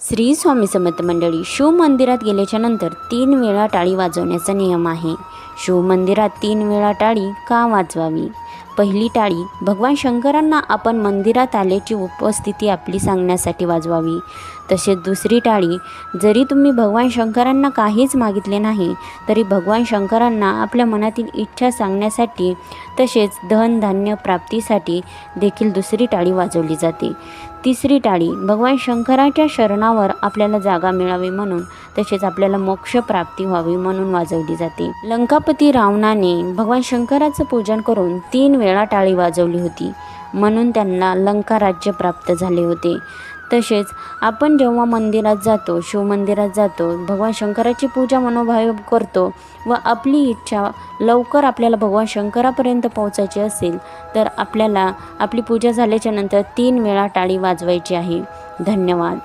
श्री स्वामी समर्थ मंडळी, शिवमंदिरात गेल्याच्या नंतर 3 वेळा टाळी वाजवण्याचा नियम आहे. शिवमंदिरात 3 वेळा टाळी का वाजवावी? पहिली टाळी भगवान शंकरांना आपण मंदिरात आल्याची उपस्थिती आपली सांगण्यासाठी वाजवावी. तसेच दुसरी टाळी, जरी तुम्ही भगवान शंकरांना काहीच मागितले नाही तरी भगवान शंकरांना आपल्या मनातील इच्छा सांगण्यासाठी, तसेच धन धान्य प्राप्तीसाठी देखील दुसरी टाळी वाजवली जाते. तिसरी टाळी भगवान शंकराच्या शरणावर आपल्याला जागा मिळावी म्हणून, तसेच आपल्याला मोक्ष प्राप्ती व्हावी म्हणून वाजवली जाते. लंकापती रावणाने भगवान शंकराचं पूजन करून 3 वेळा टाळी वाजवली होती, म्हणून त्यांना लंका राज्य प्राप्त झाले होते. तसेच आपण जेव्हा मंदिरात जातो, शिवमंदिरात जातो, भगवान शंकराची पूजा मनोभावे करतो व आपली इच्छा लवकर आपल्याला भगवान शंकरापर्यंत पोहोचायची असेल तर आपल्याला आपली पूजा झाल्याच्या नंतर 3 वेळा टाळी वाजवायची आहे. धन्यवाद.